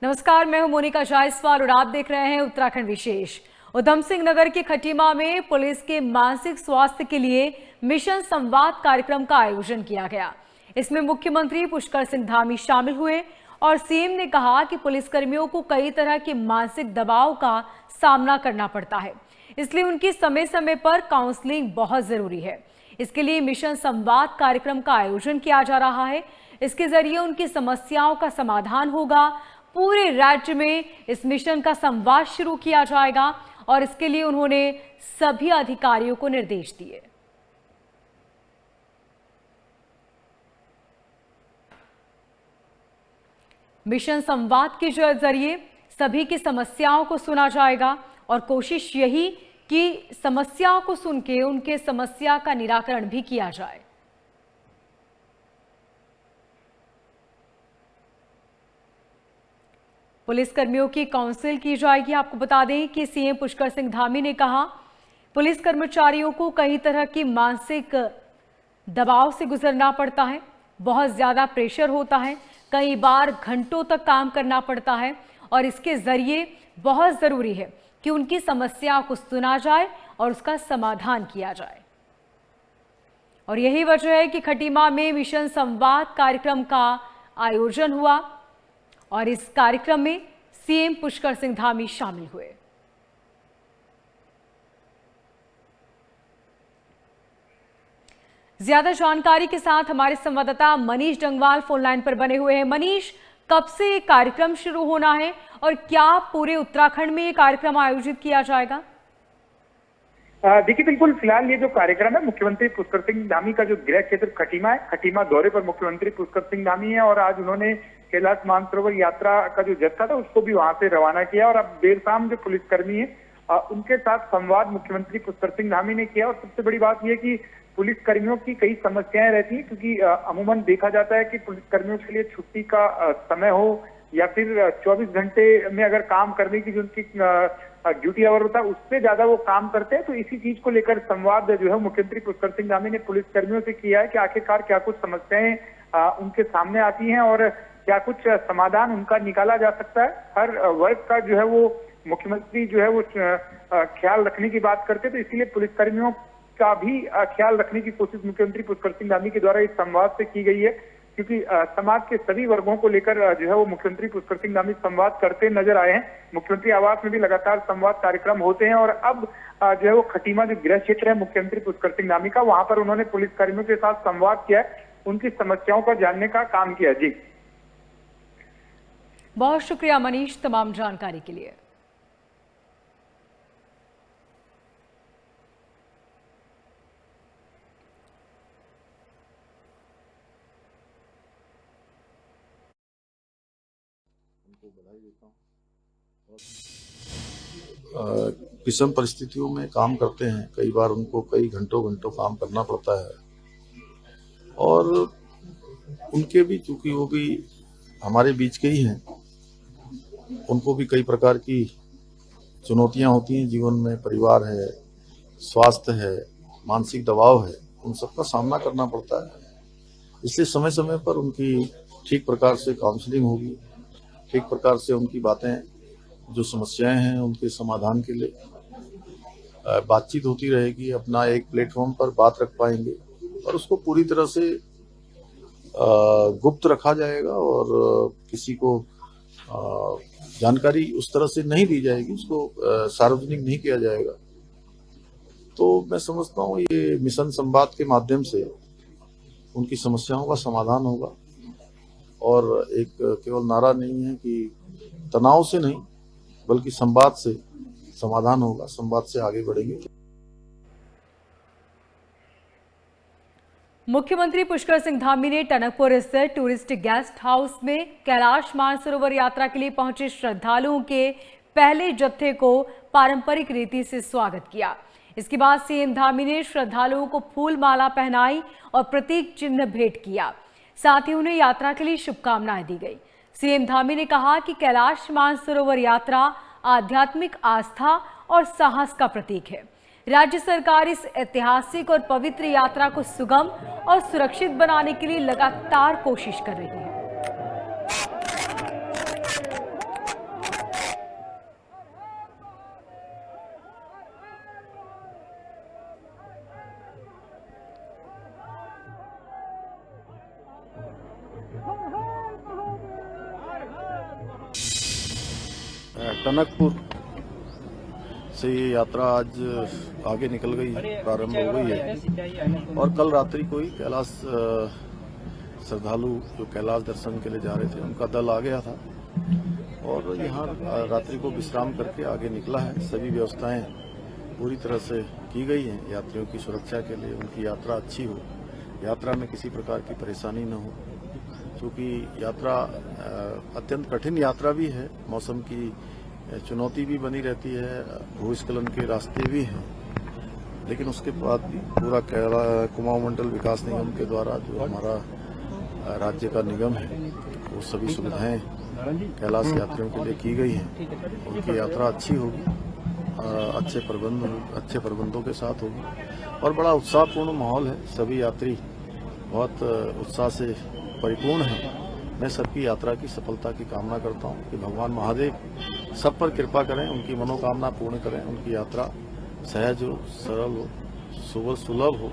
नमस्कार, मैं हूं मोनिका जायसवाल और आप देख रहे हैं उत्तराखंड विशेष। उधम सिंह नगर के खटीमा में पुलिस के मानसिक स्वास्थ्य के लिए मिशन संवाद कार्यक्रम का आयोजन किया गया। इसमें मुख्यमंत्री पुष्कर सिंह धामी शामिल हुए और सीएम ने कहा कि पुलिसकर्मियों को कई तरह के मानसिक दबाव का सामना करना पड़ता है, इसलिए उनकी समय समय पर काउंसलिंग बहुत जरूरी है। इसके लिए मिशन संवाद कार्यक्रम का आयोजन किया जा रहा है। इसके जरिए उनकी समस्याओं का समाधान होगा। पूरे राज्य में इस मिशन का संवाद शुरू किया जाएगा और इसके लिए उन्होंने सभी अधिकारियों को निर्देश दिए। मिशन संवाद के जरिए सभी की समस्याओं को सुना जाएगा और कोशिश यही कि समस्याओं को सुन के उनके समस्या का निराकरण भी किया जाए। पुलिसकर्मियों की काउंसिल की जाएगी। आपको बता दें कि सीएम पुष्कर सिंह धामी ने कहा, पुलिस कर्मचारियों को कई तरह की मानसिक दबाव से गुजरना पड़ता है, बहुत ज्यादा प्रेशर होता है, कई बार घंटों तक काम करना पड़ता है और इसके जरिए बहुत जरूरी है कि उनकी समस्या को सुना जाए और उसका समाधान किया जाए। और यही वजह है कि खटीमा में मिशन संवाद कार्यक्रम का आयोजन हुआ और इस कार्यक्रम में सीएम पुष्कर सिंह धामी शामिल हुए। ज्यादा जानकारी के साथ हमारे संवाददाता मनीष डंगवाल फोन लाइन पर बने हुए हैं। मनीष, कब से कार्यक्रम शुरू होना है और क्या पूरे उत्तराखंड में ये कार्यक्रम आयोजित किया जाएगा? देखिए, बिल्कुल फिलहाल ये जो कार्यक्रम है, मुख्यमंत्री पुष्कर सिंह धामी का जो गृह क्षेत्र खटीमा है, खटीमा दौरे पर मुख्यमंत्री पुष्कर सिंह धामी है और आज उन्होंने कैलाश मानसरोवर यात्रा का जो जत्था था उसको भी वहां से रवाना किया और अब देर शाम जो पुलिसकर्मी है उनके साथ संवाद मुख्यमंत्री पुष्कर सिंह धामी ने किया। और सबसे बड़ी बात यह कि पुलिसकर्मियों की कई समस्याएं रहती हैं, क्योंकि अमूमन देखा जाता है कि पुलिसकर्मियों के लिए छुट्टी का समय हो या फिर 24 घंटे में अगर काम करने की जो उनकी ड्यूटी आवर होता है उससे ज्यादा वो काम करते हैं। तो इसी चीज को लेकर संवाद जो है मुख्यमंत्री पुष्कर सिंह धामी ने पुलिसकर्मियों से किया है कि आखिरकार क्या कुछ समस्याएं उनके सामने आती हैं और क्या कुछ समाधान उनका निकाला जा सकता है। हर वर्ग का जो है वो मुख्यमंत्री जो है वो ख्याल रखने की बात करते, तो इसीलिए पुलिसकर्मियों का भी ख्याल रखने की कोशिश मुख्यमंत्री पुष्कर सिंह धामी के द्वारा इस संवाद से की गई है, क्योंकि समाज के सभी वर्गों को लेकर जो है वो मुख्यमंत्री पुष्कर सिंह धामी संवाद करते नजर आए हैं। मुख्यमंत्री आवास में भी लगातार संवाद कार्यक्रम होते हैं और अब जो है वो खटीमा जो गृह क्षेत्र है मुख्यमंत्री पुष्कर सिंह धामी का, वहां पर उन्होंने पुलिसकर्मियों के साथ संवाद किया है, उनकी समस्याओं का जानने का काम किया। जी, बहुत शुक्रिया मनीष तमाम जानकारी के लिए। विषम परिस्थितियों में काम करते हैं, कई बार उनको कई घंटों काम करना पड़ता है और उनके भी, चूंकि वो भी हमारे बीच के ही हैं, उनको भी कई प्रकार की चुनौतियां होती हैं जीवन में। परिवार है, स्वास्थ्य है, मानसिक दबाव है, उन सबका सामना करना पड़ता है। इसलिए समय समय पर उनकी ठीक प्रकार से काउंसलिंग होगी, ठीक प्रकार से उनकी बातें, जो समस्याएं हैं उनके समाधान के लिए बातचीत होती रहेगी। अपना एक प्लेटफॉर्म पर बात रख पाएंगे और उसको पूरी तरह से गुप्त रखा जाएगा और किसी को जानकारी उस तरह से नहीं दी जाएगी, उसको सार्वजनिक नहीं किया जाएगा। तो मैं समझता हूँ ये मिशन संवाद के माध्यम से उनकी समस्याओं का समाधान होगा और एक केवल नारा नहीं है कि तनाव से नहीं बल्कि संवाद से समाधान होगा, संवाद से आगे बढ़ेंगे। मुख्यमंत्री पुष्कर सिंह धामी ने टनकपुर स्थित टूरिस्ट गेस्ट हाउस में कैलाश मानसरोवर यात्रा के लिए पहुंचे श्रद्धालुओं के पहले जत्थे को पारंपरिक रीति से स्वागत किया। इसके बाद सीएम धामी ने श्रद्धालुओं को फूल माला पहनाई और प्रतीक चिन्ह भेंट किया। साथ ही उन्हें यात्रा के लिए शुभकामनाएं दी गई। सीएम धामी ने कहा कि कैलाश मानसरोवर यात्रा आध्यात्मिक आस्था और साहस का प्रतीक है। राज्य सरकार इस ऐतिहासिक और पवित्र यात्रा को सुगम और सुरक्षित बनाने के लिए लगातार कोशिश कर रही है। टनकपुर से ये यात्रा आज आगे निकल गई है, प्रारंभ हो गई है और कल रात्रि को ही कैलाश श्रद्धालु जो कैलाश दर्शन के लिए जा रहे थे उनका दल आ गया था और यहाँ रात्रि को विश्राम करके आगे निकला है। सभी व्यवस्थाएं पूरी तरह से की गई हैं यात्रियों की सुरक्षा के लिए, उनकी यात्रा अच्छी हो, यात्रा में किसी प्रकार की परेशानी न हो, क्योंकि यात्रा अत्यंत कठिन यात्रा भी है, मौसम की चुनौती भी बनी रहती है, भूस्खलन के रास्ते भी हैं, लेकिन उसके बाद भी पूरा कुमाऊं मंडल विकास निगम के द्वारा जो हमारा राज्य का निगम है वो सभी सुविधाएं कैलाश यात्रियों के लिए की गई हैं। उनकी यात्रा अच्छी होगी, अच्छे प्रबंधों के साथ होगी और बड़ा उत्साहपूर्ण माहौल है। सभी यात्री बहुत उत्साह से परिपूर्ण हैं। मैं सबकी यात्रा की सफलता की कामना करता हूं कि भगवान महादेव सब पर कृपा करें, उनकी मनोकामना पूर्ण करें, उनकी यात्रा सहज हो, सरल हो, सुलभ हो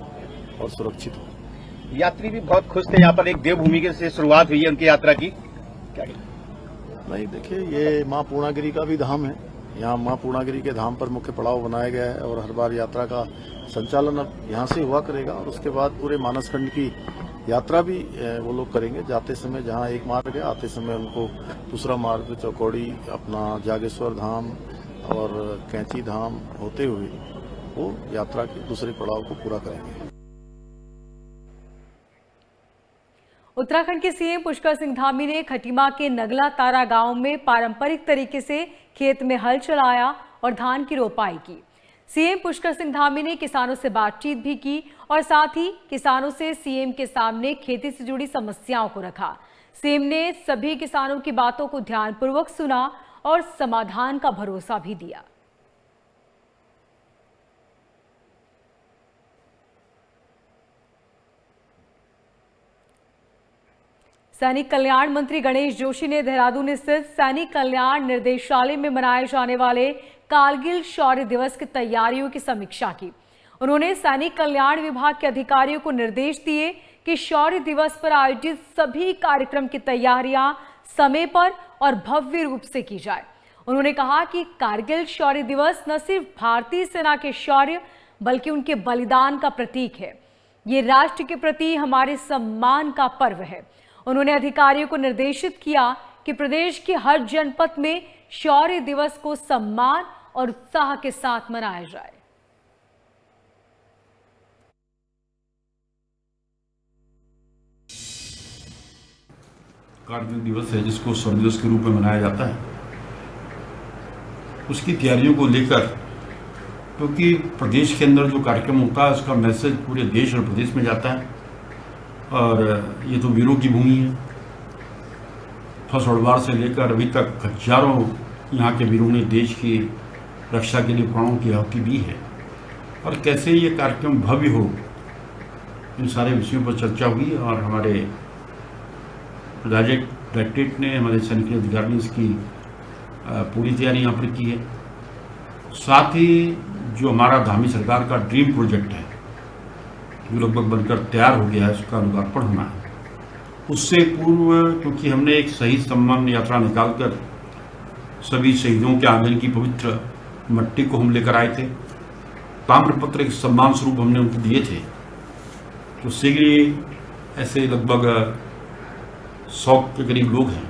और सुरक्षित हो। यात्री भी बहुत खुश थे। यहाँ पर एक देवभूमि से शुरुआत हुई है उनकी यात्रा की। क्या नहीं, देखिए ये माँ पूर्णागिरी का भी धाम है। यहाँ माँ पूर्णागिरी के धाम पर मुख्य पड़ाव बनाया गया है और हर बार यात्रा का संचालन अब यहाँ से हुआ करेगा और उसके बाद पूरे मानसखंड की यात्रा भी वो लोग करेंगे। जाते समय जहाँ एक मार्ग है, आते समय उनको दूसरा मार्ग चौकौड़ी, अपना जागेश्वर धाम और कैंची धाम होते हुए वो यात्रा के दूसरे पड़ाव को पूरा करेंगे। उत्तराखंड के सीएम पुष्कर सिंह धामी ने खटीमा के नगला तारा गांव में पारंपरिक तरीके से खेत में हल चलाया और धान की रोपाई की। सीएम पुष्कर सिंह धामी ने किसानों से बातचीत भी की और साथ ही किसानों से सीएम के सामने खेती से जुड़ी समस्याओं को रखा। सीएम ने सभी किसानों की बातों को ध्यानपूर्वक सुना और समाधान का भरोसा भी दिया। सैनिक कल्याण मंत्री गणेश जोशी ने देहरादून स्थित सैनिक कल्याण निर्देशालय में मनाए जाने वाले कारगिल शौर्य दिवस की तैयारियों की समीक्षा की। उन्होंने सैनिक कल्याण विभाग के अधिकारियों को निर्देश दिए कि शौर्य दिवस पर आयोजित सभी कार्यक्रम की तैयारियां समय पर और भव्य रूप से की जाए। उन्होंने कहा कि कारगिल शौर्य दिवस न सिर्फ भारतीय सेना के शौर्य बल्कि उनके बलिदान का प्रतीक है। ये राष्ट्र के प्रति हमारे सम्मान का पर्व है। उन्होंने अधिकारियों को निर्देशित किया कि प्रदेश के हर जनपद में शौर्य दिवस को सम्मान और उत्साह के साथ मनाया जाए। कारगिल दिवस है जिसको शौर्य दिवस के रूप में मनाया जाता है, उसकी तैयारियों को लेकर, क्योंकि प्रदेश के अंदर जो कार्यक्रम होता है उसका मैसेज पूरे देश और प्रदेश में जाता है और ये तो वीरों की भूमि है। फसौड़वार से लेकर अभी तक हजारों यहाँ के वीरों ने देश की रक्षा के लिए प्राणों की आहुति दी है और कैसे ये कार्यक्रम भव्य हो, इन सारे विषयों पर चर्चा हुई और हमारे डायरेक्टरेट ने, हमारे सैनिक अधिकारी ने इसकी पूरी तैयारी यहाँ पर की है। साथ ही जो हमारा धामी सरकार का ड्रीम प्रोजेक्ट है जो लगभग बनकर तैयार हो गया है, उसका लोकार्पण होना है। उससे पूर्व क्योंकि हमने एक सही सम्मान यात्रा निकालकर सभी शहीदों के आंगन की पवित्र मट्टी को हम लेकर आए थे। ताम्रपत्र एक सम्मान स्वरूप हमने उनको दिए थे। तो शीघ्र ही ऐसे लगभग 100 के करीब लोग हैं,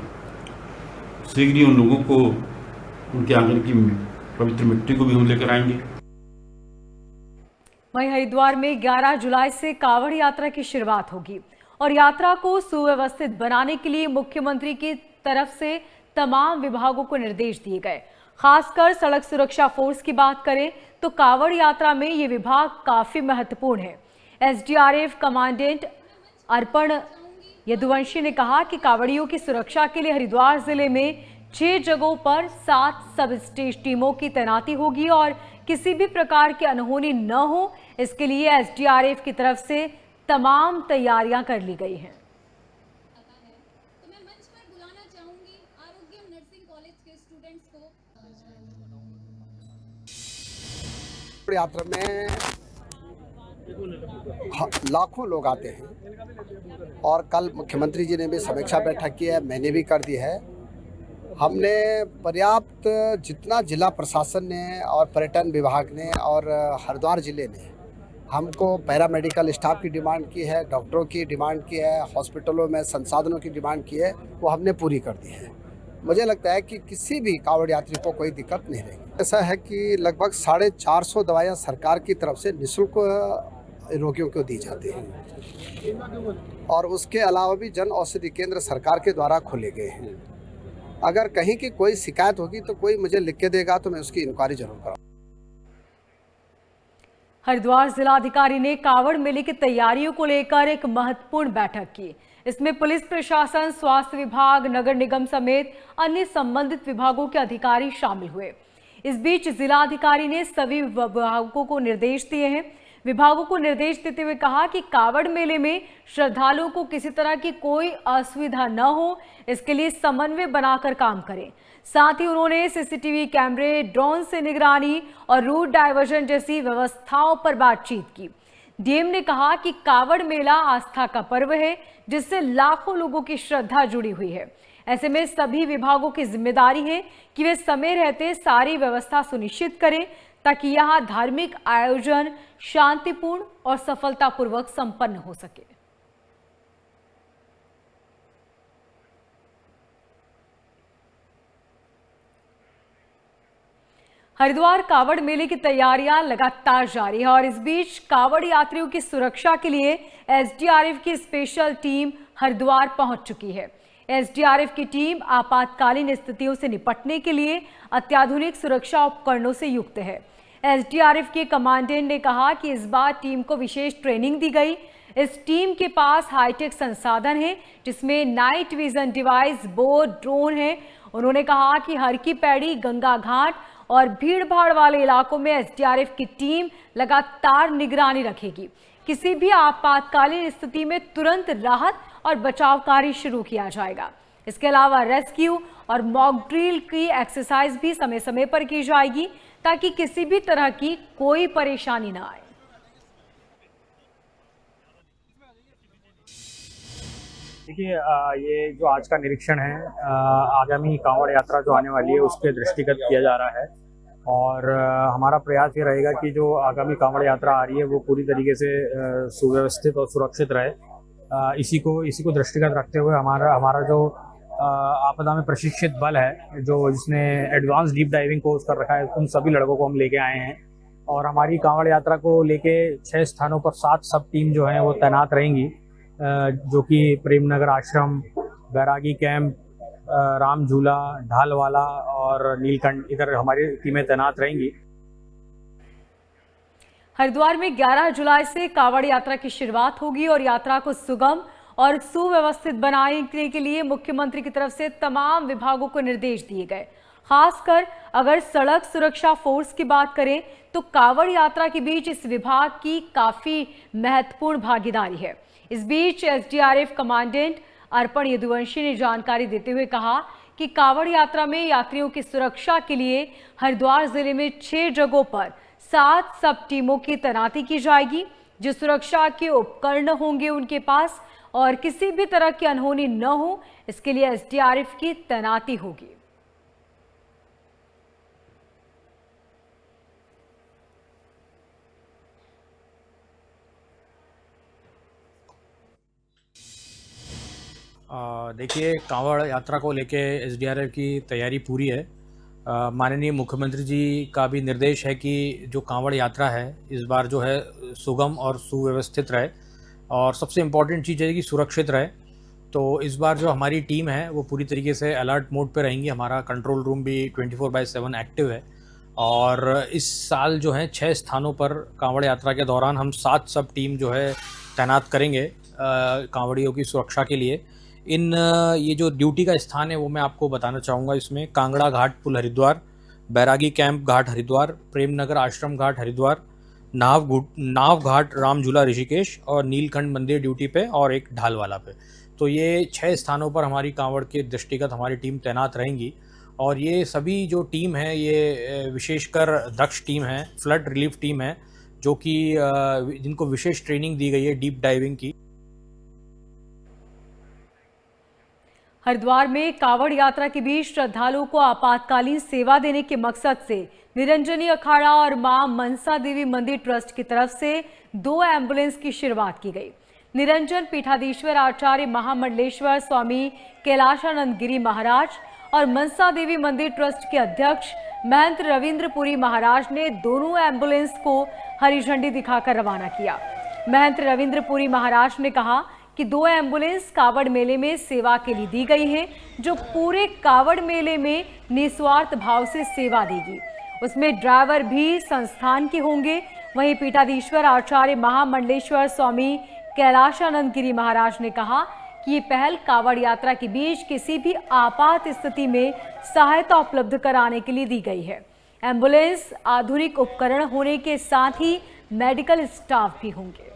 शीघ्र ही उन लोगों को उनके आंगन की पवित्र मिट्टी को भी हम लेकर आएंगे। वहीं हरिद्वार में 11 जुलाई से कांवड़ यात्रा की शुरुआत होगी और यात्रा को सुव्यवस्थित बनाने के लिए मुख्यमंत्री की तरफ से तमाम विभागों को निर्देश दिए गए। खासकर सड़क सुरक्षा फोर्स की बात करें तो कांवड़ यात्रा में ये विभाग काफी महत्वपूर्ण है। एसडीआरएफ कमांडेंट अर्पण यदुवंशी ने कहा कि कांवड़ियों की सुरक्षा के लिए हरिद्वार जिले में 6 जगहों पर 7 सब स्टेशन टीमों की तैनाती होगी और किसी भी प्रकार की अनहोनी न हो, इसके लिए एसडीआरएफ की तरफ से तमाम तैयारियां कर ली गई हैं। तो मैं मंच पर बुलाना चाहूंगी आरोग्यम नर्सिंग कॉलेज के स्टूडेंट्स को। यात्रा में लाखों लोग आते हैं और कल मुख्यमंत्री जी ने भी समीक्षा बैठक की है, मैंने भी कर दी है। हमने पर्याप्त जितना जिला प्रशासन ने और पर्यटन विभाग ने और हरिद्वार ज़िले ने हमको पैरामेडिकल स्टाफ की डिमांड की है, डॉक्टरों की डिमांड की है, हॉस्पिटलों में संसाधनों की डिमांड की है, वो हमने पूरी कर दी है। मुझे लगता है कि किसी भी कांवड़ यात्री को कोई दिक्कत नहीं रहेगी। ऐसा है कि लगभग 450 दवाइयाँ सरकार की तरफ से निःशुल्क रोगियों को दी जाती हैं और उसके अलावा भी जन औषधि केंद्र सरकार के द्वारा खोले गए हैं। अगर कहीं की कोई शिकायत होगी तो कोई मुझे लिख के देगा तो मैं उसकी इंक्वायरी जरूर कराऊंगा। हरिद्वार जिलाधिकारी ने कावड़ मेले की तैयारियों को लेकर एक महत्वपूर्ण बैठक की। इसमें पुलिस प्रशासन, स्वास्थ्य विभाग, नगर निगम समेत अन्य संबंधित विभागों के अधिकारी शामिल हुए। इस बीच जिलाधिकारी ने सभी विभागों को निर्देश दिए हैं। विभागों को निर्देश देते हुए कहा कि कावड़ मेले में श्रद्धालुओं को किसी तरह की कोई असुविधा न हो, इसके लिए समन्वय बनाकर काम करें। साथ ही उन्होंने सीसीटीवी कैमरे, ड्रोन से निगरानी और रूट डायवर्जन जैसी व्यवस्थाओं पर बातचीत की। डीएम ने कहा कि कावड़ मेला आस्था का पर्व है, जिससे लाखों लोगों की श्रद्धा जुड़ी हुई है। ऐसे में सभी विभागों की जिम्मेदारी है कि वे समय रहते सारी व्यवस्था सुनिश्चित करें ताकि यहां धार्मिक आयोजन शांतिपूर्ण और सफलतापूर्वक संपन्न हो सके। हरिद्वार कावड़ मेले की तैयारियां लगातार जारी है और इस बीच कावड़ यात्रियों की सुरक्षा के लिए एसडीआरएफ की स्पेशल टीम हरिद्वार पहुंच चुकी है। एसडीआरएफ की टीम आपातकालीन स्थितियों से निपटने के लिए अत्याधुनिक सुरक्षा उपकरणों से युक्त है। एसडीआरएफ के कमांडेंट ने कहा कि इस बार टीम को विशेष ट्रेनिंग दी गई। इस टीम के पास हाईटेक संसाधन है, जिसमें night vision device, boat, drone है। उन्होंने कहा कि हर की पैड़ी, गंगा घाट और भीड़ भाड़ वाले इलाकों में एसडीआरएफ की टीम लगातार निगरानी रखेगी। किसी भी आपातकालीन स्थिति में तुरंत राहत और बचाव कार्य शुरू किया जाएगा। इसके अलावा रेस्क्यू और मॉक ड्रिल की एक्सरसाइज भी समय समय पर की जाएगी ताकि किसी भी तरह की कोई परेशानी ना आए। देखिए, ये जो आज का निरीक्षण है आगामी कांवड़ यात्रा जो आने वाली है उसके दृष्टिगत किया जा रहा है और हमारा प्रयास ये रहेगा कि जो आगामी कांवड़ यात्रा आ रही है वो पूरी तरीके से सुव्यवस्थित और सुरक्षित रहे। इसी को दृष्टिगत रखते हुए हमारा जो आपदा में प्रशिक्षित बल है, जो जिसने एडवांस डीप डाइविंग कोर्स कर रखा है, उन सभी लड़कों को हम लेके आए हैं और हमारी कांवड़ यात्रा को लेके 6 स्थानों पर 7 सब टीम जो हैं वो तैनात रहेंगी, जो कि प्रेमनगर आश्रम, बैरागी कैंप, राम झूला, ढालवाला और नीलकंठ, इधर हमारी टीमें तैनात रहेंगी। हरिद्वार में 11 जुलाई से कावड़ यात्रा की शुरुआत होगी और यात्रा को सुगम और सुव्यवस्थित बनाने के लिए मुख्यमंत्री की तरफ से तमाम विभागों को निर्देश दिए गए। खासकर अगर सड़क सुरक्षा फोर्स की बात करें तो कावड़ यात्रा के बीच इस विभाग की काफी महत्वपूर्ण भागीदारी है। इस बीच एसडीआरएफ कमांडेंट अर्पण यदुवंशी ने जानकारी देते हुए कहा कि कावड़ यात्रा में यात्रियों की सुरक्षा के लिए हरिद्वार जिले में 6 जगहों पर 7 सब टीमों की तैनाती की जाएगी। जो सुरक्षा के उपकरण होंगे उनके पास और किसी भी तरह की अनहोनी न हो, इसके लिए एसडीआरएफ की तैनाती होगी। देखिए, कांवड़ यात्रा को लेके एसडीआरएफ की तैयारी पूरी है। माननीय मुख्यमंत्री जी का भी निर्देश है कि जो कांवड़ यात्रा है इस बार जो है सुगम और सुव्यवस्थित रहे और सबसे इम्पॉर्टेंट चीज़ है कि सुरक्षित रहे। तो इस बार जो हमारी टीम है वो पूरी तरीके से अलर्ट मोड पे रहेंगी। हमारा कंट्रोल रूम भी 24/7 एक्टिव है और इस साल जो है 6 स्थानों पर कांवड़ यात्रा के दौरान हम 7 सब टीम जो है तैनात करेंगे कांवड़ियों की सुरक्षा के लिए। ये जो ड्यूटी का स्थान है वो मैं आपको बताना चाहूँगा। इसमें कांगड़ा घाट पुल हरिद्वार, बैरागी कैंप घाट हरिद्वार, प्रेमनगर आश्रम घाट हरिद्वार, नाव घाट राम झूला ऋषिकेश और नीलकंठ मंदिर ड्यूटी पे और एक ढालवाला पे। तो ये 6 स्थानों पर हमारी कांवड़ के दृष्टिगत हमारी टीम तैनात रहेंगी और ये सभी जो टीम है ये विशेषकर दक्ष टीम है, फ्लड रिलीफ टीम है, जो कि जिनको विशेष ट्रेनिंग दी गई है डीप डाइविंग की। हरिद्वार में कावड़ यात्रा के बीच श्रद्धालुओं को आपातकालीन सेवा देने के मकसद से निरंजनी अखाड़ा और मां मनसा देवी मंदिर ट्रस्ट की तरफ से 2 एम्बुलेंस की शुरुआत की गई। निरंजन पीठाधीश्वर आचार्य महामंडलेश्वर स्वामी कैलाशानंद गिरी महाराज और मनसा देवी मंदिर ट्रस्ट के अध्यक्ष महंत रविंद्रपुरी महाराज ने दोनों एम्बुलेंस को हरी झंडी दिखाकर रवाना किया। महंत रविंद्रपुरी महाराज ने कहा कि 2 एम्बुलेंस कावड़ मेले में सेवा के लिए दी गई हैं, जो पूरे कावड़ मेले में निस्वार्थ भाव से सेवा देगी। उसमें ड्राइवर भी संस्थान के होंगे। वहीं पीठाधीश्वर आचार्य महामंडलेश्वर स्वामी कैलाशानंद गिरी महाराज ने कहा कि ये पहल कावड़ यात्रा के बीच किसी भी आपात स्थिति में सहायता उपलब्ध कराने के लिए दी गई है। एम्बुलेंस आधुनिक उपकरण होने के साथ ही मेडिकल स्टाफ भी होंगे।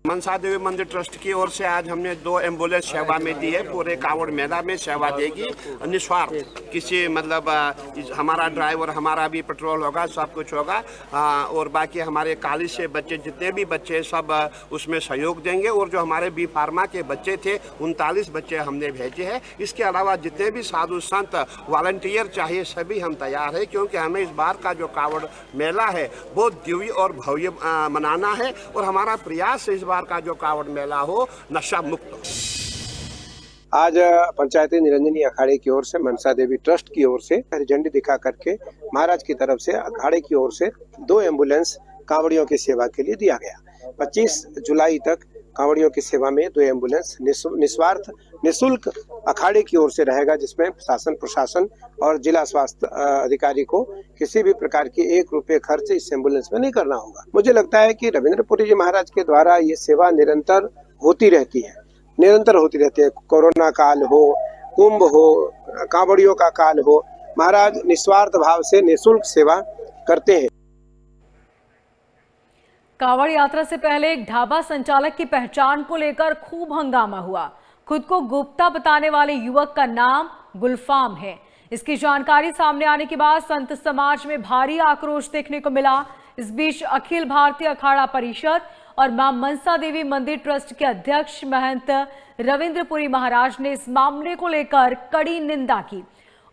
मनसा देवी मंदिर ट्रस्ट की ओर से आज हमने 2 एम्बुलेंस सेवा में दी है। पूरे कावड़ मेला में सेवा देगी निस्वार्थ, किसी मतलब हमारा ड्राइवर, हमारा भी पेट्रोल होगा, सब कुछ होगा। और बाकी हमारे कॉलेज से बच्चे, जितने भी बच्चे सब उसमें सहयोग देंगे। और जो हमारे बी फार्मा के बच्चे थे 39 बच्चे हमने भेजे हैं। इसके अलावा जितने भी साधु संत वॉलंटियर चाहिए सभी हम तैयार हैं, क्योंकि हमें इस बार का जो कावड़ मेला है बहुत दिव्य और भव्य मनाना है। और हमारा प्रयास इस बार का जो कावड़ मेला हो नशा मुक्त हो। आज पंचायती निरंजनी अखाड़े की ओर से मनसा देवी ट्रस्ट की ओर से हरी झंडी दिखा करके महाराज की तरफ से अखाड़े की ओर से 2 एम्बुलेंस कांवड़ियों की सेवा के लिए दिया गया। 25 जुलाई तक कांवड़ियों की सेवा में 2 एम्बुलेंस निस्वार्थ निःशुल्क अखाड़े की ओर से रहेगा, जिसमें शासन प्रशासन और जिला स्वास्थ्य अधिकारी को किसी भी प्रकार की 1 रुपये खर्च इस एम्बुलेंस में नहीं करना होगा। मुझे लगता है कि रविंद्रपुरी जी महाराज के द्वारा ये सेवा निरंतर होती रहती है। कोरोना काल हो, कुंभ हो, कांवड़ियों का काल हो, महाराज निस्वार्थ भाव से निःशुल्क सेवा करते हैं। कावड़ यात्रा से पहले एक ढाबा संचालक की पहचान को लेकर खूब हंगामा हुआ। खुद को गुप्ता बताने वाले युवक का नाम गुलफाम है। इसकी जानकारी सामने आने के बाद संत समाज में भारी आक्रोश देखने को मिला। इस बीच अखिल भारतीय अखाड़ा परिषद और मां मनसा देवी मंदिर ट्रस्ट के अध्यक्ष महंत रविंद्रपुरी महाराज ने इस मामले को लेकर कड़ी निंदा की।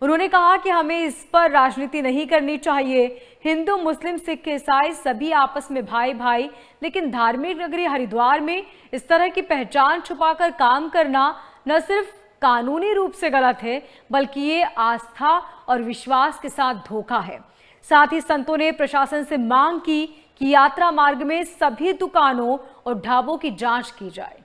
उन्होंने कहा कि हमें इस पर राजनीति नहीं करनी चाहिए। हिंदू, मुस्लिम, सिख, ईसाई सभी आपस में भाई भाई, लेकिन धार्मिक नगरी हरिद्वार में इस तरह की पहचान छुपाकर काम करना न सिर्फ कानूनी रूप से गलत है, बल्कि ये आस्था और विश्वास के साथ धोखा है। साथ ही संतों ने प्रशासन से मांग की कि यात्रा मार्ग में सभी दुकानों और ढाबों की जांच की जाए।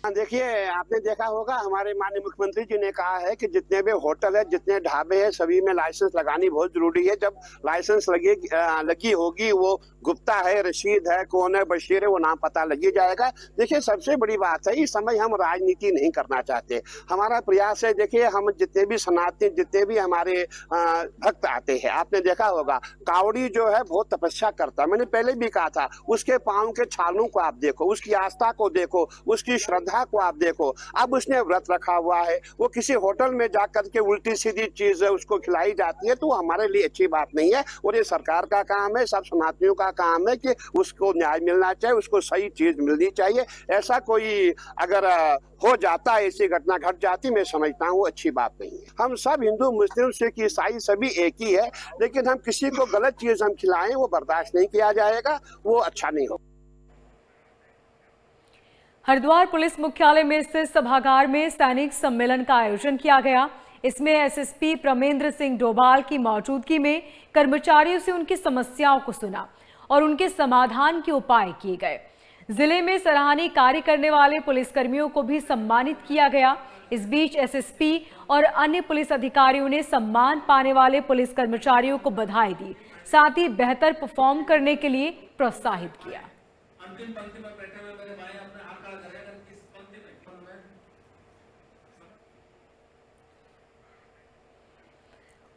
देखिए, आपने देखा होगा हमारे माननीय मुख्यमंत्री जी ने कहा है कि जितने भी होटल है, जितने ढाबे हैं, सभी में लाइसेंस लगानी बहुत जरूरी है। जब लाइसेंस लगी होगी, वो गुप्ता है, रशीद है, कौन है, बशीर है, वो नाम पता लगी जाएगा। देखिए, सबसे बड़ी बात है, इस समय हम राजनीति नहीं करना चाहते। हमारा प्रयास है, देखिए, हम जितने भी सनातनी, जितने भी हमारे भक्त आते हैं, आपने देखा होगा कावड़ी जो है बहुत तपस्या करता है। मैंने पहले भी कहा था, उसके पाँव के छालों को आप देखो, उसकी आस्था को देखो, उसकी श्रद्धा को आप देखो। अब उसने व्रत रखा हुआ है, वो किसी होटल में जाकर के उल्टी सीधी चीज उसको खिलाई जाती है, तो हमारे लिए अच्छी बात नहीं है। और ये सरकार का काम है, सब सनातनियों का काम है कि उसको न्याय मिलना चाहिए, उसको सही चीज मिलनी चाहिए। ऐसा कोई अगर हो जाता है, ऐसी घटना घट जाती, मैं समझता हूँ अच्छी बात नहीं है। हम सब हिंदू, मुस्लिम, सिख, ईसाई सभी एक ही है, लेकिन हम किसी को गलत चीज हम खिलाएं, वो बर्दाश्त नहीं किया जाएगा, वो अच्छा नहीं होगा। हरिद्वार पुलिस मुख्यालय में स्थित सभागार में सैनिक सम्मेलन का आयोजन किया गया। इसमें एसएसपी प्रमेंद्र सिंह डोभाल की मौजूदगी में कर्मचारियों से उनकी समस्याओं को सुना और उनके समाधान के उपाय किए गए। जिले में सराहनीय कार्य करने वाले पुलिसकर्मियों को भी सम्मानित किया गया। इस बीच एसएसपी और अन्य पुलिस अधिकारियों ने सम्मान पाने वाले पुलिस कर्मचारियों को बधाई दी, साथ ही बेहतर परफॉर्म करने के लिए प्रोत्साहित किया।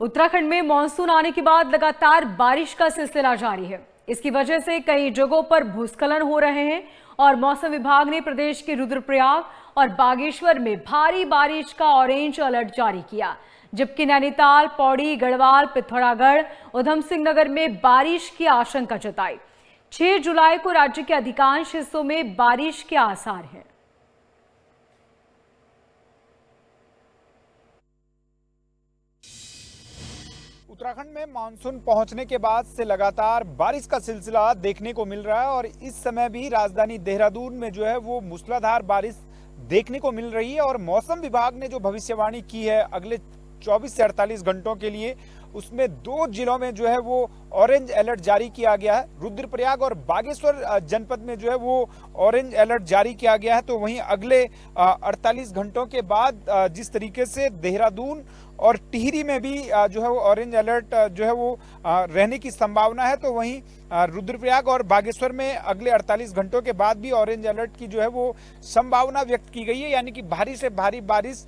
उत्तराखंड में मानसून आने के बाद लगातार बारिश का सिलसिला जारी है। इसकी वजह से कई जगहों पर भूस्खलन हो रहे हैं और मौसम विभाग ने प्रदेश के रुद्रप्रयाग और बागेश्वर में भारी बारिश का ऑरेंज अलर्ट जारी किया। जबकि नैनीताल, पौड़ी, गढ़वाल, पिथौरागढ़, उधम सिंह नगर में बारिश की आशंका जताई। 6 जुलाई को राज्य के अधिकांश हिस्सों में बारिश के आसार हैं। उत्तराखंड में मानसून पहुंचने के बाद से लगातार बारिश का सिलसिला देखने को मिल रहा है और इस समय भी राजधानी देहरादून में जो है वो मूसलाधार बारिश देखने को मिल रही है। और मौसम विभाग ने जो भविष्यवाणी की है अगले 24 से 48 घंटों के लिए, उसमें 2 जिलों में जो है वो ऑरेंज अलर्ट जारी किया गया है। रुद्रप्रयाग और बागेश्वर जनपद में जो है वो ऑरेंज अलर्ट जारी किया गया है। तो वहीं अगले 48 घंटों के बाद जिस तरीके से देहरादून और टिहरी में भी जो है वो ऑरेंज अलर्ट जो है वो रहने की संभावना है, तो वहीं रुद्रप्रयाग और बागेश्वर में अगले 48 घंटों के बाद भी ऑरेंज अलर्ट की जो है वो संभावना व्यक्त की गई है। यानी कि भारी से भारी बारिश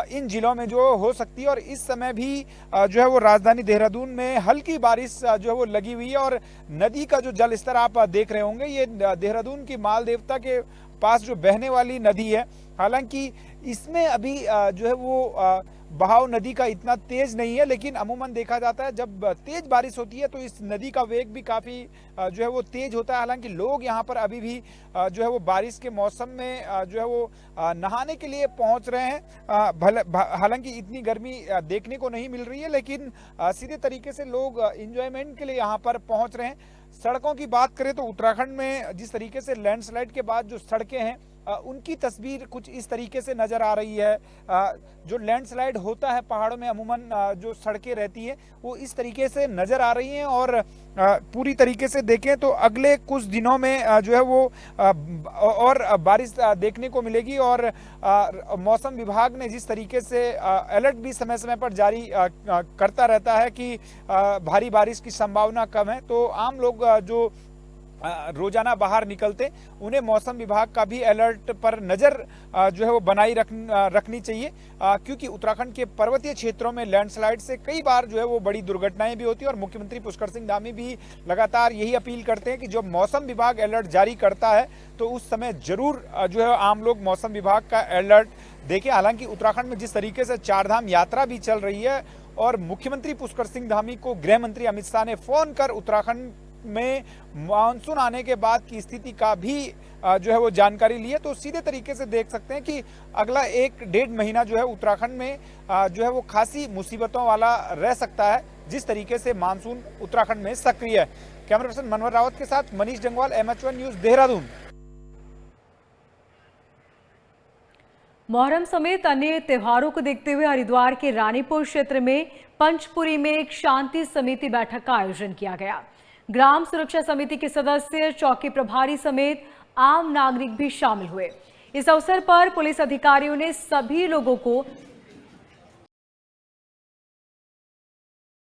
इन जिलों में जो हो सकती है। और इस समय भी जो है वो राजधानी देहरादून में हल्की बारिश जो है वो लगी हुई है। और नदी का जो जल स्तर आप देख रहे होंगे, ये देहरादून की माल देवता के पास जो बहने वाली नदी है। हालांकि इसमें अभी जो है वो बहाव नदी का इतना तेज नहीं है, लेकिन अमूमन देखा जाता है जब तेज बारिश होती है तो इस नदी का वेग भी काफी जो है वो तेज होता है। हालांकि लोग यहाँ पर अभी भी जो है वो बारिश के मौसम में जो है वो नहाने के लिए पहुंच रहे हैं। हालांकि इतनी गर्मी देखने को नहीं मिल रही है, लेकिन सीधे तरीके से लोग एंजॉयमेंट के लिए यहाँ पर पहुंच रहे हैं। सड़कों की बात करें तो उत्तराखंड में जिस तरीके से लैंडस्लाइड के बाद जो सड़कें हैं उनकी तस्वीर कुछ इस तरीके से नजर आ रही है। जो लैंडस्लाइड होता है पहाड़ों में अमूमन जो सड़कें रहती हैं वो इस तरीके से नजर आ रही हैं। और पूरी तरीके से देखें तो अगले कुछ दिनों में जो है वो और बारिश देखने को मिलेगी। और मौसम विभाग ने जिस तरीके से अलर्ट भी समय समय पर जारी करता रहता है कि भारी बारिश की संभावना कम है, तो आम लोग जो रोजाना बाहर निकलते उन्हें मौसम विभाग का भी अलर्ट पर नजर जो है वो बनाई रखनी चाहिए। क्योंकि उत्तराखंड के पर्वतीय क्षेत्रों में लैंडस्लाइड से कई बार जो है वो बड़ी दुर्घटनाएं भी होती है। और मुख्यमंत्री पुष्कर सिंह धामी भी लगातार यही अपील करते हैं कि जब मौसम विभाग अलर्ट जारी करता है तो उस समय जरूर जो है आम लोग मौसम विभाग का अलर्ट देखें। हालांकि उत्तराखंड में जिस तरीके से 4 धाम यात्रा भी चल रही है और मुख्यमंत्री पुष्कर सिंह धामी को गृह मंत्री अमित शाह ने फोन कर उत्तराखंड में मानसून आने के बाद की स्थिति का भी जो है वो जानकारी ली है, तो सीधे तरीके से देख सकते हैं कि अगला 1-1.5 महीना जो है उत्तराखंड में जो है वो खासी मुसीबतों वाला रह सकता है, जिस तरीके से मानसून उत्तराखंड में सक्रिय है। कैमरा पर्सन मनोहर रावत के साथ मनीष जंगवाल, MH1 न्यूज, देहरादून। मुहर्रम समेत अन्य त्योहारों को देखते हुए हरिद्वार के रानीपुर क्षेत्र में पंचपुरी में एक शांति समिति बैठक का आयोजन किया गया। ग्राम सुरक्षा समिति के सदस्य, चौकी प्रभारी समेत आम नागरिक भी शामिल हुए। इस अवसर पर पुलिस अधिकारियों ने सभी लोगों को